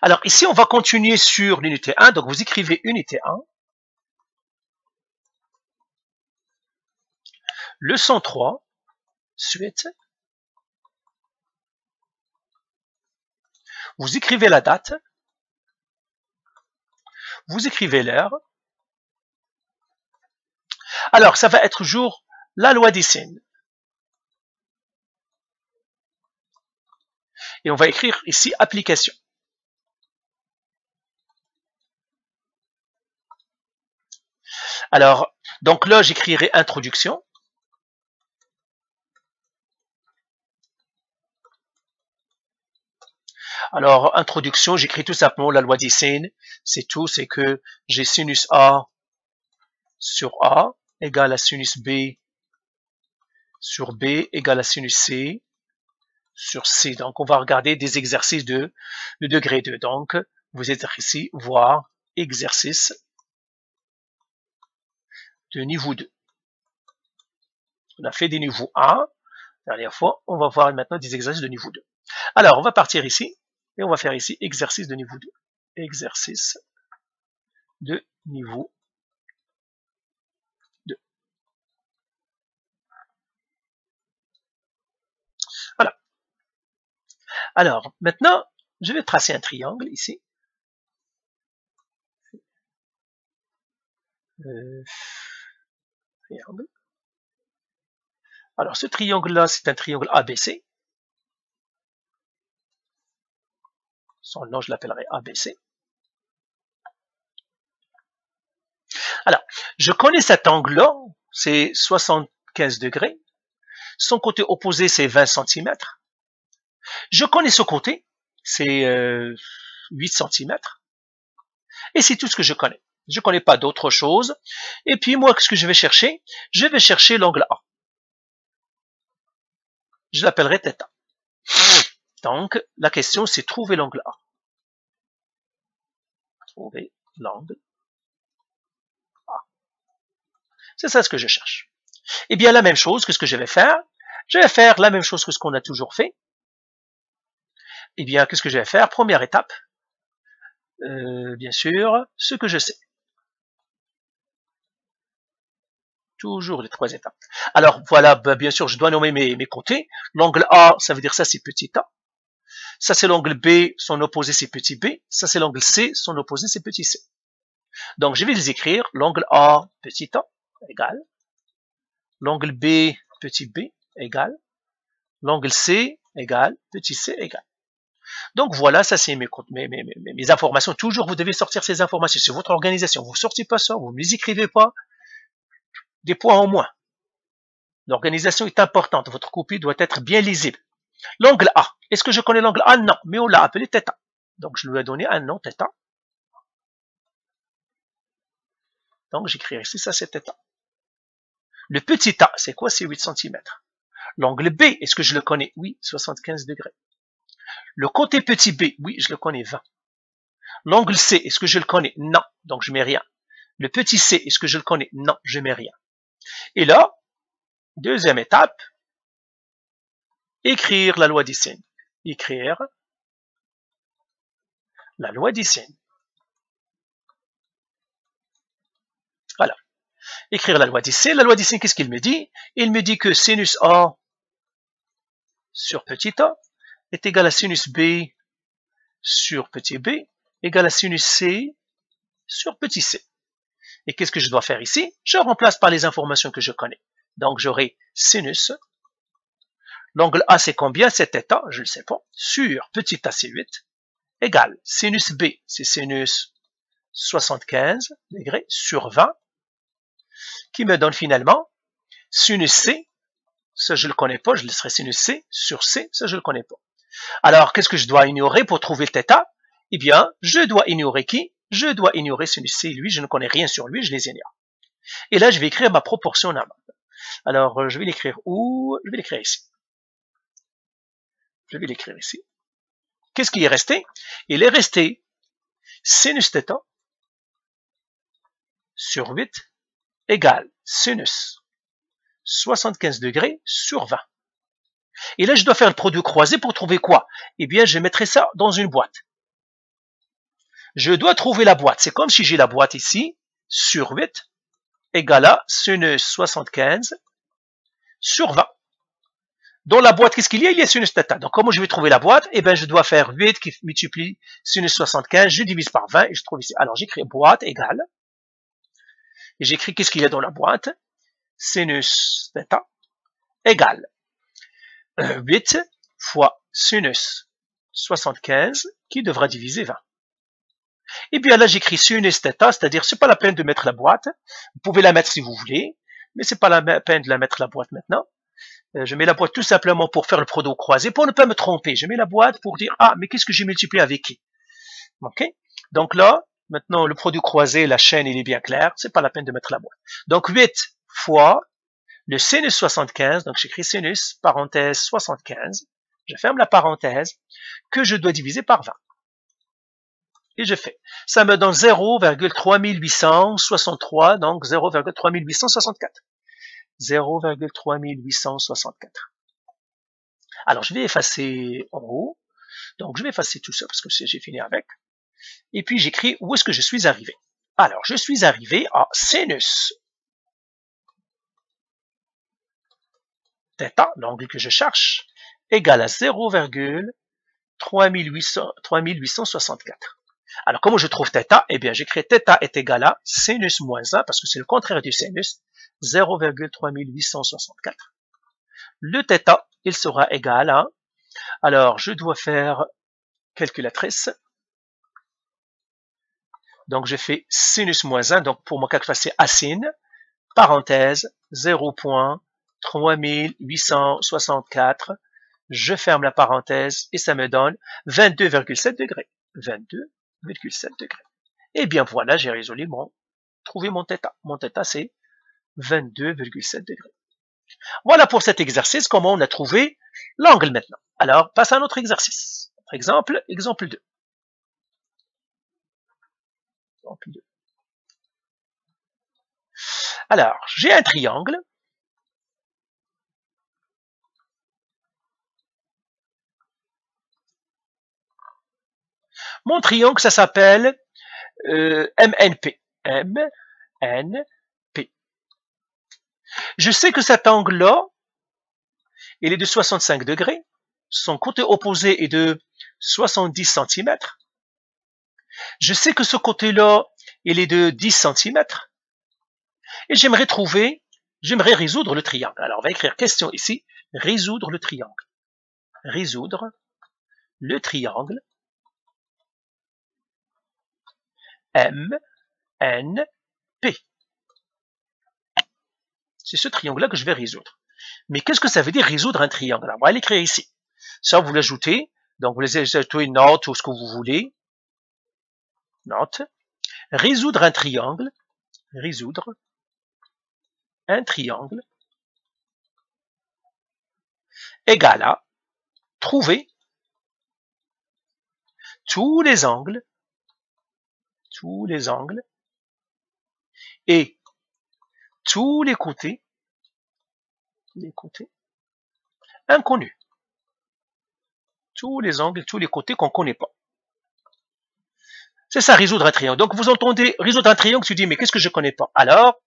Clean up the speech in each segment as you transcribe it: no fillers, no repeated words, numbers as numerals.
Alors ici, on va continuer sur l'unité 1. Donc vous écrivez unité 1. Leçon 3. Suite. Vous écrivez la date. Vous écrivez l'heure. Alors, ça va être jour la loi des signes. Et on va écrire ici application. Alors, donc là, j'écrirai introduction. Alors, introduction, j'écris tout simplement la loi des signes. C'est tout, c'est que j'ai sinus A sur A égale à sinus B sur B égale à sinus C sur C. Donc, on va regarder des exercices de degré 2. Donc, vous êtes ici, voir exercice de niveau 2. On a fait des niveaux 1. Dernière fois, on va voir maintenant des exercices de niveau 2. Alors, on va partir ici et on va faire ici exercice de niveau 2. Exercice de niveau 2. Voilà. Alors, maintenant, je vais tracer un triangle ici. Triangle. Alors, ce triangle-là, c'est un triangle ABC. Son nom, je l'appellerai ABC. Alors, je connais cet angle-là, c'est 75 degrés. Son côté opposé, c'est 20 cm. Je connais ce côté, c'est 8 cm. Et c'est tout ce que je connais. Je ne connais pas d'autre chose. Et puis, moi, ce que je vais chercher? Je vais chercher l'angle A. Je l'appellerai θ. Donc, la question, c'est trouver l'angle A. Trouver l'angle A. C'est ça ce que je cherche. Eh bien, la même chose que ce que je vais faire. Je vais faire la même chose que ce qu'on a toujours fait. Eh bien, qu'est-ce que je vais faire? Première étape. Bien sûr, ce que je sais. Toujours les 3 étapes. Alors, voilà, bien sûr, je dois nommer mes côtés. L'angle A, ça veut dire ça, c'est petit a. Ça, c'est l'angle B, son opposé, c'est petit b. Ça, c'est l'angle C, son opposé, c'est petit c. Donc, je vais les écrire. L'angle A, petit a, égale. L'angle B, petit b, égale. L'angle C, égale. Petit c, égale. Donc, voilà, ça, c'est mes informations. Toujours, vous devez sortir ces informations. C'est votre organisation. Vous ne sortez pas ça, vous ne les écrivez pas. Des points en moins. L'organisation est importante. Votre copie doit être bien lisible. L'angle A. Est-ce que je connais l'angle A? Non, mais on l'a appelé θ. Donc, je lui ai donné un nom, θ. Donc, j'écris ici, ça c'est θ. Le petit a, c'est quoi? C'est 8 cm. L'angle B, est-ce que je le connais? Oui, 75 degrés. Le côté petit b, oui, je le connais, 20. L'angle C, est-ce que je le connais? Non, donc je mets rien. Le petit c, est-ce que je le connais? Non, je mets rien. Et là, deuxième étape, écrire la loi des signes. Écrire la loi des signes. Voilà. Écrire la loi des signes. La loi des signes, qu'est-ce qu'il me dit? Il me dit que sinus A sur petit a est égal à sinus B sur petit b égale à sinus C sur petit c. Et qu'est-ce que je dois faire ici? Je remplace par les informations que je connais. Donc, j'aurai sinus. L'angle A, c'est combien? C'est θ, je ne le sais pas. Sur petit a, c'est 8. Égale sinus B, c'est sinus 75 degrés sur 20, qui me donne finalement sinus C. Ça, je ne le connais pas. Je laisserai sinus C sur C. Ça, je ne le connais pas. Alors, qu'est-ce que je dois ignorer pour trouver le θ? Eh bien, je dois ignorer qui? Je dois ignorer sinus C. Lui, je ne connais rien sur lui, je les ignore. Et là, je vais écrire ma proportion normale. Alors, je vais l'écrire où? Je vais l'écrire ici. Je vais l'écrire ici. Qu'est-ce qui est resté? Il est resté sinus θ sur 8 égale sinus 75 degrés sur 20. Et là, je dois faire le produit croisé pour trouver quoi? Eh bien, je mettrai ça dans une boîte. je dois trouver la boîte. C'est comme si j'ai la boîte ici, sur 8, égale à sinus 75 sur 20. Dans la boîte, qu'est-ce qu'il y a? Il y a sinus θ. Donc, comment je vais trouver la boîte? Eh bien, je dois faire 8 qui multiplie sinus 75, je divise par 20 et je trouve ici. Alors, j'écris boîte égale, et j'écris qu'est-ce qu'il y a dans la boîte? Sinus θ égale 8 fois sinus 75 qui devra diviser 20. Et bien là, j'écris sinus θ, c'est-à-dire c'est pas la peine de mettre la boîte. Vous pouvez la mettre si vous voulez, mais c'est pas la peine de la mettre la boîte maintenant. Je mets la boîte tout simplement pour faire le produit croisé, pour ne pas me tromper. Je mets la boîte pour dire, ah, mais qu'est-ce que j'ai multiplié avec qui? Ok? Donc là, maintenant, le produit croisé, la chaîne, il est bien clair. C'est pas la peine de mettre la boîte. Donc 8 fois le sinus 75, donc j'écris sinus, parenthèse 75, je ferme la parenthèse, que je dois diviser par 20. Et je fais. Ça me donne 0,3863, donc 0,3864. 0,3864. Alors, je vais effacer en haut. Donc, je vais effacer tout ça parce que j'ai fini avec. Et puis, j'écris où est-ce que je suis arrivé. Alors, je suis arrivé à sinus θ, l'angle que je cherche, égale à 0,3864. Alors, comment je trouve θ? Eh bien, j'écris θ est égal à sinus moins 1, parce que c'est le contraire du sinus, 0,3864. Le θ, il sera égal à, alors, je dois faire calculatrice. Donc, je fais sinus moins 1, donc pour mon cas, c'est asin, parenthèse, 0,3864, je ferme la parenthèse et ça me donne 22,7 degrés. 22,7 degrés. Et bien voilà, j'ai résolu trouvé mon θ. Mon θ, c'est 22,7 degrés. Voilà pour cet exercice, comment on a trouvé l'angle maintenant. Alors, passe à un autre exercice. Exemple 2. Exemple 2. Alors, j'ai un triangle. Mon triangle, ça s'appelle MNP. MNP. Je sais que cet angle-là, il est de 65 degrés. Son côté opposé est de 70 cm. Je sais que ce côté-là, il est de 10 cm. Et j'aimerais résoudre le triangle. Alors, on va écrire question ici, résoudre le triangle. Résoudre le triangle MNP. C'est ce triangle-là que je vais résoudre. Mais qu'est-ce que ça veut dire résoudre un triangle? Alors, on va l'écrire ici. Ça, vous l'ajoutez. Donc, vous ajoutez une note ou ce que vous voulez. Note. Résoudre un triangle. Résoudre un triangle égale à trouver tous les angles et tous les côtés inconnus. Tous les angles, tous les côtés qu'on ne connaît pas. C'est ça, résoudre un triangle. Donc, vous entendez résoudre un triangle, tu dis, mais qu'est-ce que je ne connais pas? Alors,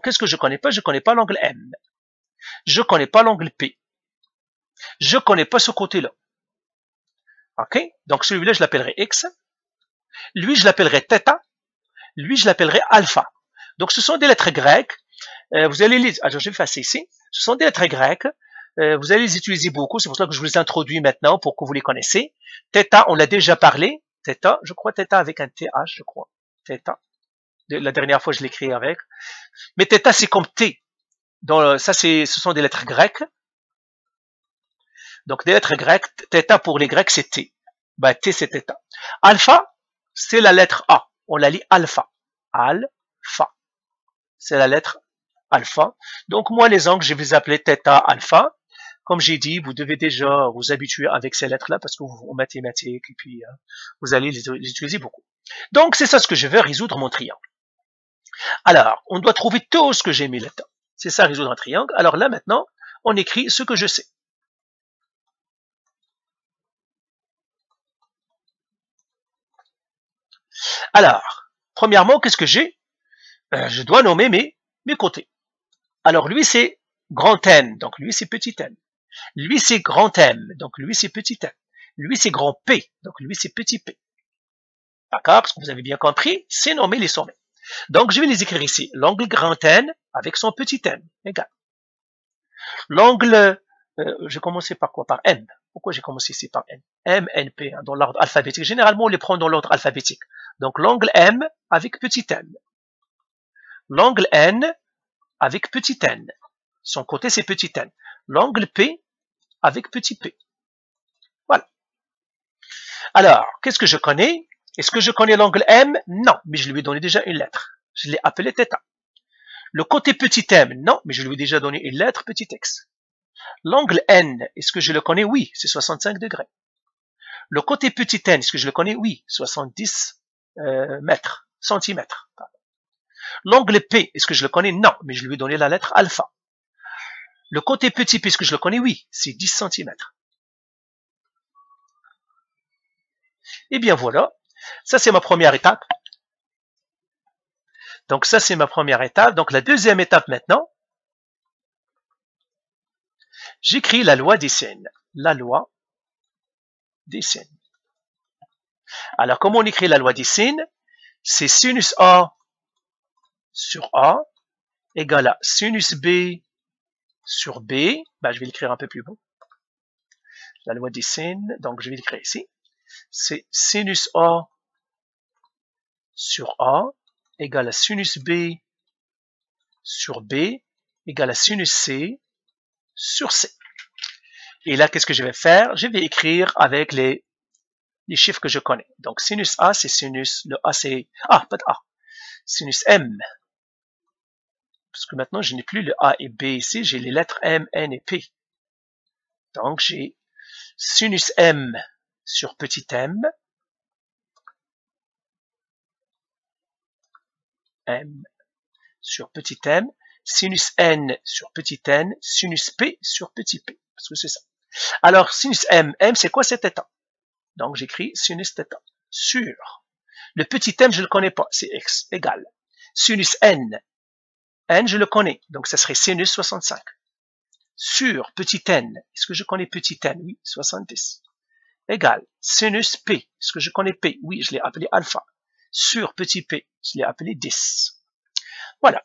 qu'est-ce que je ne connais pas? Je ne connais pas l'angle M. Je ne connais pas l'angle P. Je ne connais pas ce côté-là. OK? Donc, celui-là, je l'appellerai X. Lui, je l'appellerai θ. Lui, je l'appellerai alpha. Donc, ce sont des lettres grecques. Vous allez les... Alors, je vais effacer ici. Ce sont des lettres grecques. Vous allez les utiliser beaucoup. C'est pour ça que je vous les introduis maintenant pour que vous les connaissez. θ, on l'a déjà parlé. θ, je crois θ avec un TH, je crois. θ. La dernière fois, je l'ai écrit avec. Mais θ, c'est comme T. Donc, ça, ce sont des lettres grecques. Donc, des lettres grecques. θ pour les grecs, c'est T. Ben, T, c'est θ. Alpha, c'est la lettre A. On la lit alpha. Alpha. C'est la lettre alpha. Donc, moi, les angles, je vais les appeler θ alpha. Comme j'ai dit, vous devez déjà vous habituer avec ces lettres-là parce que vous en mathématiques et puis vous allez les utiliser beaucoup. Donc, c'est ça ce que je veux résoudre mon triangle. Alors, on doit trouver tout ce que j'ai mis là-dedans. C'est ça, résoudre un triangle. Alors là, maintenant, on écrit ce que je sais. Alors, premièrement, qu'est-ce que j'ai? Je dois nommer mes côtés. Alors, lui, c'est grand N, donc lui, c'est petit n. Lui, c'est grand M, donc lui, c'est petit m. Lui, c'est grand P, donc lui, c'est petit p. D'accord? Parce que vous avez bien compris, c'est nommer les sommets. Donc, je vais les écrire ici. L'angle grand N avec son petit n, égal. L'angle, je vais commencer par quoi? Par M. Pourquoi j'ai commencé ici par N? M, N, P, hein, dans l'ordre alphabétique. Généralement, on les prend dans l'ordre alphabétique. Donc, l'angle M avec petit n. L'angle N avec petit n. Son côté, c'est petit n. L'angle P avec petit p. Voilà. Alors, qu'est-ce que je connais? Est-ce que je connais l'angle M? Non, mais je lui ai donné déjà une lettre. Je l'ai appelé θ. Le côté petit m, non, mais je lui ai déjà donné une lettre petit x. L'angle N, est-ce que je le connais? Oui, c'est 65 degrés. Le côté petit n, est-ce que je le connais? Oui, 70 centimètres. L'angle P, est-ce que je le connais? Non, mais je lui ai donné la lettre alpha. Le côté petit p, est-ce que je le connais? Oui, c'est 10 cm. Et bien voilà, ça c'est ma première étape. Donc ça c'est ma première étape. Donc la deuxième étape maintenant, j'écris la loi des sines. La loi des sines. Alors comment on écrit la loi des sines? C'est sinus A sur A égale à sinus B sur B. Ben, je vais l'écrire un peu plus beau. La loi des sines, donc je vais l'écrire ici. C'est sinus A sur A égale à sinus B sur B égale à sinus C sur C. Et là, qu'est-ce que je vais faire? Je vais écrire avec les chiffres que je connais. Donc, sinus A, c'est sinus, le A, c'est, pas de A. Sinus M. Parce que maintenant, je n'ai plus le A et B ici, j'ai les lettres M, N et P. Donc, j'ai sinus M sur petit m, M sur petit m, sinus N sur petit n, sinus P sur petit p. Parce que c'est ça. Alors, sinus M, c'est quoi cet état? Donc, j'écris sinus θ sur. Le petit m, je ne le connais pas, c'est x égal. Sinus N, je le connais, donc ça serait sinus 65. Sur petit n, est-ce que je connais petit n? Oui, 70. Égal. Sinus P, est-ce que je connais P? Oui, je l'ai appelé alpha. Sur petit p, je l'ai appelé 10. Voilà.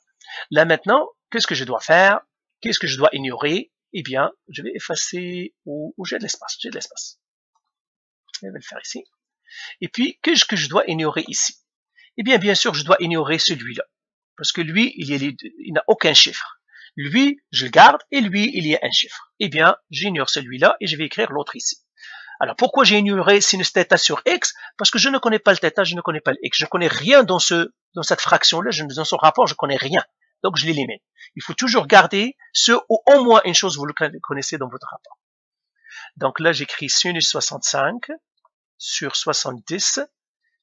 Là maintenant, qu'est-ce que je dois faire? Qu'est-ce que je dois ignorer? Eh bien, je vais effacer où j'ai de l'espace. J'ai de l'espace. Je vais le faire ici. Et puis, qu'est-ce que je dois ignorer ici? Eh bien sûr, je dois ignorer celui-là. Parce que lui, il n'a aucun chiffre. Lui, je le garde, et lui, il y a un chiffre. Eh bien, j'ignore celui-là, et je vais écrire l'autre ici. Alors, pourquoi j'ai ignoré sinus θ sur x? Parce que je ne connais pas le θ, je ne connais pas le x. Je ne connais rien dans cette fraction-là, dans ce rapport, je ne connais rien. Donc, je l'élimine. Il faut toujours garder ce ou au moins une chose, vous le connaissez dans votre rapport. Donc là, j'écris sinus 65 sur 70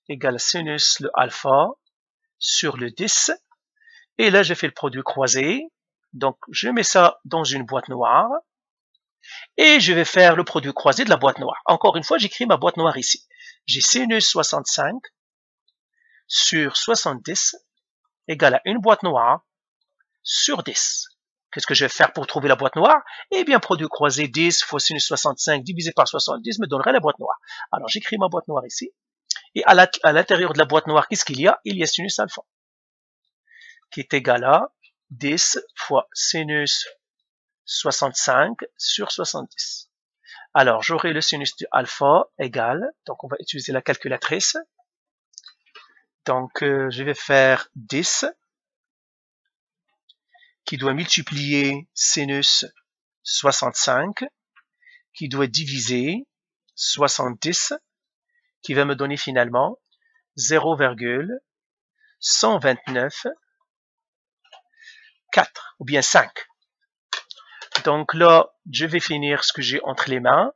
égale sinus le alpha sur le 10. Et là, j'ai fait le produit croisé. Donc, je mets ça dans une boîte noire. Et je vais faire le produit croisé de la boîte noire. Encore une fois, j'écris ma boîte noire ici. J'ai sinus 65 sur 70 égale à une boîte noire sur 10. Qu'est-ce que je vais faire pour trouver la boîte noire? Eh bien, produit croisé 10 fois sinus 65 divisé par 70 me donnerait la boîte noire. Alors, j'écris ma boîte noire ici. Et à l'intérieur de la boîte noire, qu'est-ce qu'il y a? Il y a sinus alpha, qui est égal à 10 fois sinus 65 sur 70. Alors, j'aurai le sinus du alpha égal, donc on va utiliser la calculatrice. Donc, je vais faire 10 qui doit multiplier sinus 65, qui doit diviser 70, qui va me donner finalement 0,129 4 ou bien 5. Donc là, je vais finir ce que j'ai entre les mains.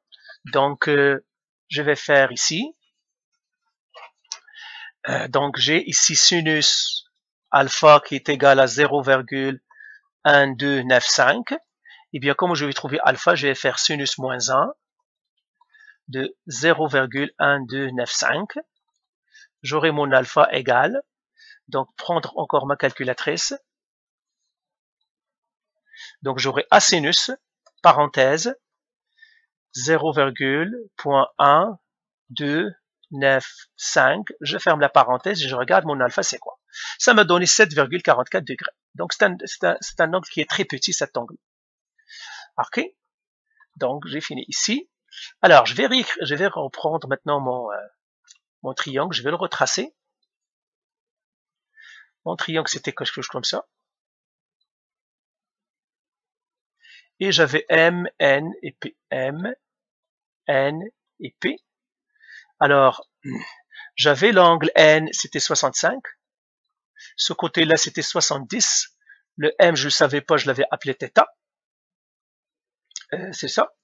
Donc, je vais faire ici. Donc, j'ai ici sinus alpha qui est égal à 0,1295. Et bien, comme je vais trouver alpha, je vais faire sinus moins 1 de 0,1295. j'aurai mon alpha égal, donc prendre encore ma calculatrice, donc j'aurai asinus, parenthèse, 0,1295, je ferme la parenthèse et je regarde mon alpha c'est quoi. Ça m'a donné 7,44 degrés. Donc c'est un angle qui est très petit, cet angle. Ok, donc j'ai fini ici. Alors je vais reprendre maintenant mon triangle, je vais le retracer. Mon triangle c'était quelque chose comme ça. Et j'avais M, N et P. M, N et P. Alors, j'avais l'angle N, c'était 65. Ce côté-là, c'était 70. Le M, je ne le savais pas, je l'avais appelé θ. C'est ça.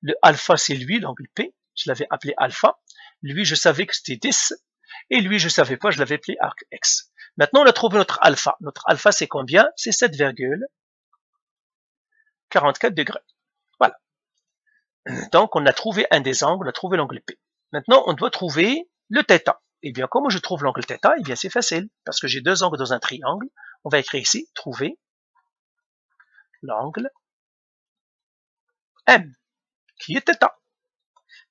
Le alpha, c'est lui, l'angle P. Je l'avais appelé alpha. Lui, je savais que c'était 10. Et lui, je ne savais pas, je l'avais appelé arc X. Maintenant, on a trouvé notre alpha. Notre alpha, c'est combien? C'est 7,44 degrés. Voilà. Donc, on a trouvé un des angles, on a trouvé l'angle P. Maintenant, on doit trouver le θ. Eh bien, comment je trouve l'angle θ? Eh bien, c'est facile, parce que j'ai deux angles dans un triangle. On va écrire ici, trouver l'angle M, qui est θ.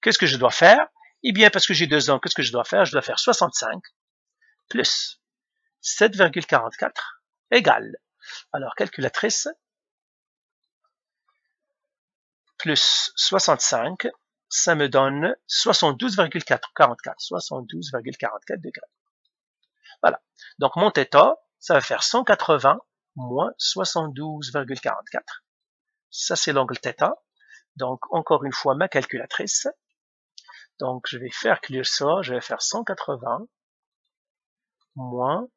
Qu'est-ce que je dois faire? Eh bien, parce que j'ai deux angles, qu'est-ce que je dois faire? Je dois faire 65 plus 7,44 égale. Alors, calculatrice, plus 65, ça me donne 72,44 degrés. Voilà. Donc, mon θ, ça va faire 180 moins 72,44. Ça, c'est l'angle θ. Donc, encore une fois, ma calculatrice. Donc, je vais faire clear ça. Je vais faire 180 moins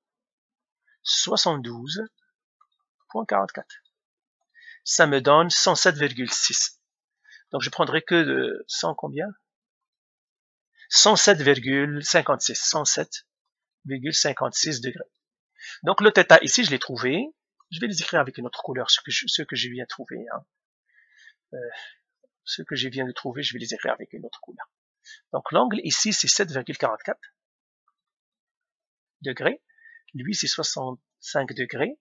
72,44. Ça me donne 107,6. Donc, je prendrai que de 100 combien? 107,56. 107,56 degrés. Donc, le θ ici, je l'ai trouvé. Je vais les écrire avec une autre couleur, ce que je viens de trouver. Hein. Ce que je viens de trouver, je vais les écrire avec une autre couleur. Donc, l'angle ici, c'est 7,44 degrés. Lui, c'est 65 degrés.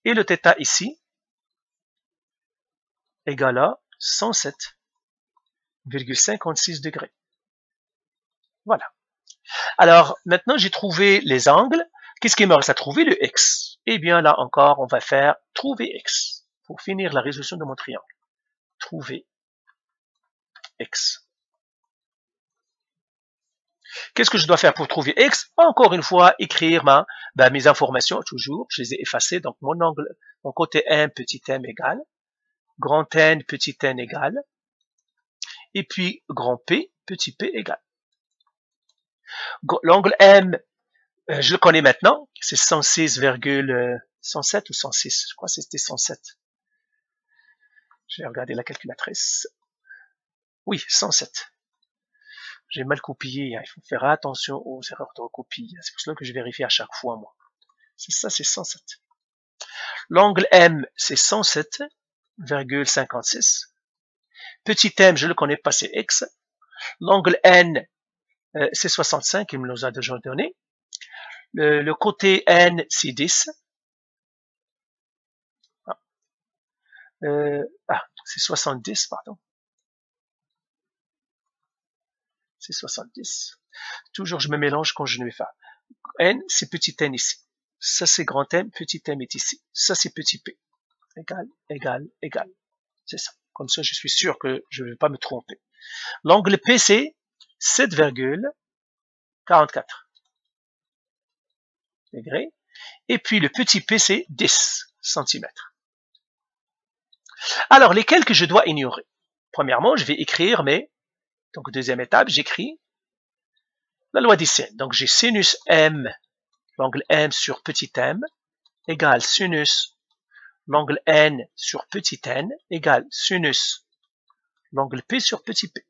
Et le θ ici, égale à 107,56 degrés. Voilà. Alors, maintenant, j'ai trouvé les angles. Qu'est-ce qui me reste à trouver? Le X. Eh bien, là encore, on va faire trouver X. Pour finir la résolution de mon triangle. Trouver X. Qu'est-ce que je dois faire pour trouver X? Encore une fois, écrire mes informations, toujours. Je les ai effacées. Donc, mon angle, mon côté M, petit m égale. Grand N, petit n égale. Et puis, grand P, petit p égale. L'angle M, je le connais maintenant. C'est 106,107 ou 106. Je crois que c'était 107. Je vais regarder la calculatrice. Oui, 107. J'ai mal copié. Hein. Il faut faire attention aux erreurs de recopie. C'est pour cela que je vérifie à chaque fois, moi. C'est ça, c'est 107. L'angle M, c'est 107,56. Petit m, je le connais pas, c'est X. L'angle N, c'est 65, il me l'a déjà donné. Le côté N, c'est 10. C'est 70, pardon. C'est 70. Toujours, je me mélange quand je ne vais pas. N, c'est petit n ici. Ça, c'est grand M, petit m est ici. Ça, c'est petit p. Égal, égal, égal. C'est ça. Comme ça, je suis sûr que je ne vais pas me tromper. L'angle P, c'est 7,44 degrés. Et puis, le petit p, c'est 10 cm. Alors, lesquels que je dois ignorer? Premièrement, je vais écrire donc deuxième étape, j'écris la loi des sines. Donc, j'ai sinus M, l'angle M sur petit m, égale sinus l'angle N sur petit n, égale sinus l'angle P sur petit p.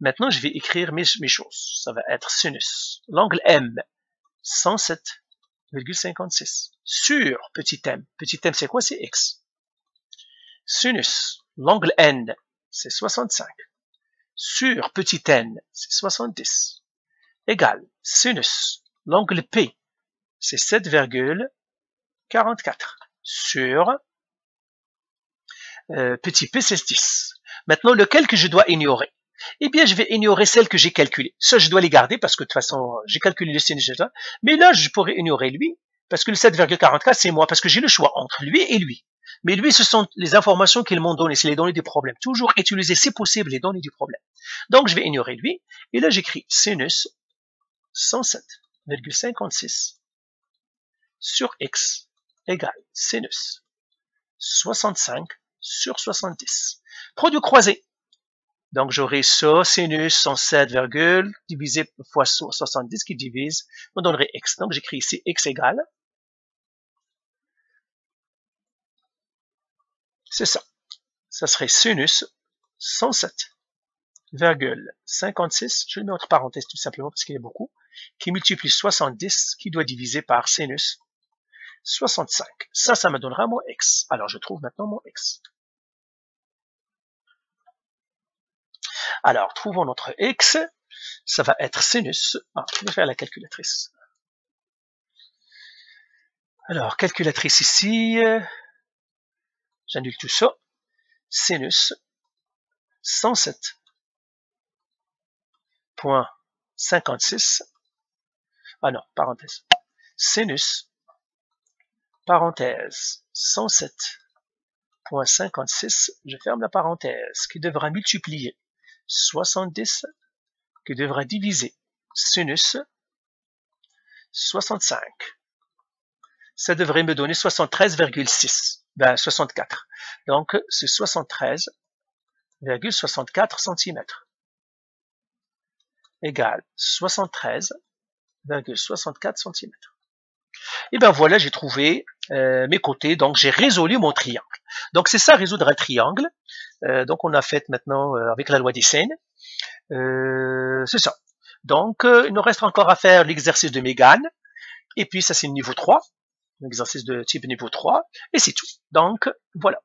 Maintenant, je vais écrire mes choses. Ça va être sinus l'angle M, 107,56 sur petit m. Petit m, c'est quoi? C'est X. Sinus l'angle N, c'est 65. Sur petit n, c'est 70. Égale sinus, l'angle P, c'est 7,44 sur petit p, c'est 10. Maintenant, lequel que je dois ignorer? Eh bien, je vais ignorer celle que j'ai calculée. Ça, je dois les garder parce que de toute façon, j'ai calculé le sinus là. Mais là, je pourrais ignorer lui parce que le 7,44, c'est moi, parce que j'ai le choix entre lui et lui. Mais lui, ce sont les informations qu'ils m'ont données, c'est les données du problème. Toujours utiliser, si possible, les données du problème. Donc, je vais ignorer lui. Et là, j'écris sinus 107,56 sur x égale sinus 65 sur 70. Produit croisé. Donc, j'aurai ça, sinus 107, divisé fois 70 qui divise, me donnerait x. Donc, j'écris ici x égale. C'est ça. Ça serait sinus 107,56, je le mets entre parenthèses tout simplement parce qu'il y a beaucoup, qui multiplie 70, qui doit diviser par sinus 65. Ça me donnera mon x. Alors, je trouve maintenant mon x. Alors, trouvons notre x. Ça va être sinus. Je vais faire la calculatrice. Alors, calculatrice ici. J'annule tout ça. Sinus 107,56. Ah non, parenthèse. Sinus, parenthèse, 107,56. Je ferme la parenthèse, qui devra multiplier 70, qui devra diviser sinus 65. Ça devrait me donner 73,6. 64. Donc, c'est 73,64 cm égale 73,64 cm. Et bien voilà, j'ai trouvé mes côtés, donc j'ai résolu mon triangle. Donc c'est ça, résoudre un triangle. Donc on a fait maintenant avec la loi des scènes. C'est ça. Donc il nous reste encore à faire l'exercice de Mégane. Et puis ça c'est le niveau 3. Un exercice de type niveau 3. Et c'est tout. Donc voilà.